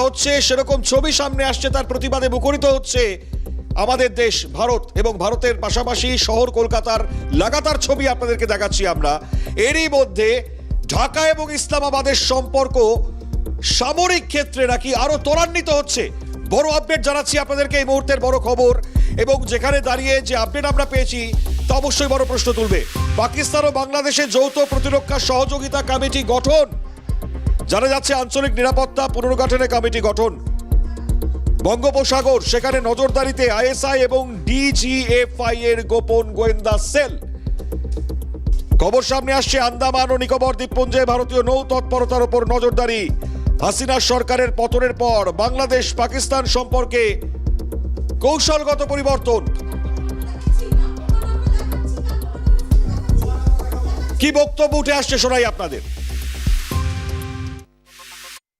হচ্ছে, সেরকম ছবি সামনে আসছে, তার প্রতিবাদে মুখরিত হচ্ছে আমাদের দেশ ভারত, এবং ভারতের পাশাপাশি শহর কলকাতার লাগাতার ছবি আপনাদেরকে দেখাচ্ছি আমরা। এরই মধ্যে ঢাকা এবং ইসলামাবাদের সম্পর্ক সামরিক ক্ষেত্রে নাকি আরো ত্বরান্বিত হচ্ছে। বড় আপডেট জানাচ্ছি আপনাদেরকে, এই মুহূর্তের বড় খবর, এবং যেখানে দাঁড়িয়ে যে আপডেট আমরা পেয়েছি তা অবশ্যই বড় প্রশ্ন তুলবে। পাকিস্তান ও বাংলাদেশের যৌথ প্রতিরক্ষা সহযোগিতা কমিটি গঠন, জানা যাচ্ছে আঞ্চলিক নিরাপত্তা পুনর্গঠনে কমিটি গঠন। বঙ্গোপসাগর, সেখানে নজরদারিতে আইএসআই এবং ডিজিএফআই এর গোপন গোয়েন্দা সেল। খবর সামনে আসছে আন্দামান ও নিকোবর দ্বীপপুঞ্জে ভারতীয় নৌ তৎপরতার উপর নজরদারি। হাসিনা সরকারের পতনের পর বাংলাদেশ পাকিস্তান সম্পর্কে কৌশলগত পরিবর্তন। কি বক্তব্য উঠে আসছে শোনাই আপনাদের।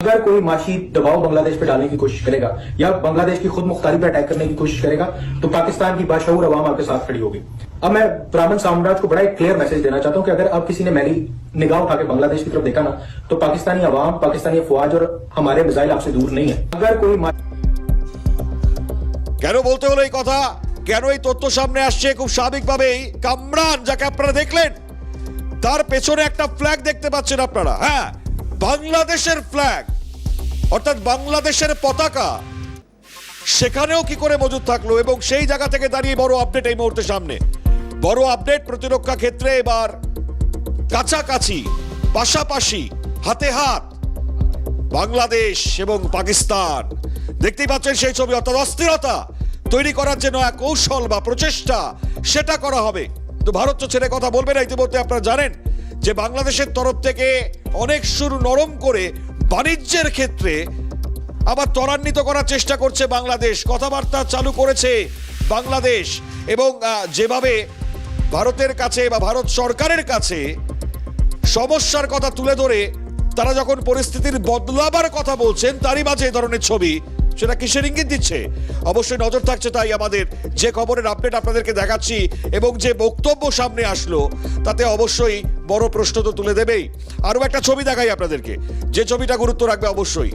अगर कोई माशी दबाव बांग्लादेश पे डालने की कोशिश करेगा या बांग्लादेश की खुद मुख्तारी पे अटैक करने की कोशिश करेगा तो पाकिस्तान की बाशऊर अवाम आपके साथ खड़ी होगी। अब मैं ब्राह्मण साम्राज्य को बड़ा एक क्लियर मैसेज देना चाहता हूं कि अगर अब किसी ने मेरी निगाह उठा के बांग्लादेश की तरफ देखा ना, तो पाकिस्तानी अवाम, पाकिस्तानी फौज और हमारे मिसाइल आपसे दूर नहीं है। अगर कोई কেন বলতে হলো এই কথা, কেন এই তথ্য সামনে আসছে? খুব স্বাভাবিকভাবেই কামরান, যাকে আপনারা দেখলেন, তার পেছনে একটা ফ্ল্যাগ দেখতে পাচ্ছেন আপনারা। হ্যাঁ, বাংলাদেশের ফ্ল্যাগ, অর্থাৎ বাংলাদেশের পতাকা সেখানেও কি করে মজুদ থাকলো? এবং সেই জায়গা থেকে দাঁড়িয়ে বড় আপডেট এই মুহূর্তে সামনে। বড় আপডেট, প্রতিরক্ষা ক্ষেত্রে এবার কাছাকাছি, পাশাপাশি, হাতে হাত বাংলাদেশ এবং পাকিস্তান। দেখতেই পাচ্ছেন সেই ছবি, অর্থাৎ অস্থিরতা তৈরি করার যে নয়া কৌশল বা প্রচেষ্টা, সেটা করা হবে। তো ভারত তো ছেড়ে কথা বলবে না। ইতিমধ্যে আপনারা জানেন যে বাংলাদেশের তরফ থেকে অনেক সুর নরম করে বাণিজ্যের ক্ষেত্রে আবার ত্বরান্বিত করার চেষ্টা করছে বাংলাদেশ। কথাবার্তা চালু করেছে বাংলাদেশ, এবং যেভাবে ভারতের কাছে বা ভারত সরকারের কাছে সমস্যার কথা তুলে ধরে তারা যখন পরিস্থিতির বদলাবার কথা বলছেন, তারই মাঝে এই ধরনের ছবি, সেটা কিসের ইঙ্গিত দিচ্ছে? অবশ্যই নজর থাকছে। তাই আমাদের যে খবরের আপডেট আপনাদেরকে দেখাচ্ছি এবং যে বক্তব্য সামনে আসলো, তাতে অবশ্যই বড় প্রশ্ন তো তুলে দেবেই। আরো একটা ছবি দেখাই আপনাদেরকে, যে ছবিটা গুরুত্ব রাখবে অবশ্যই।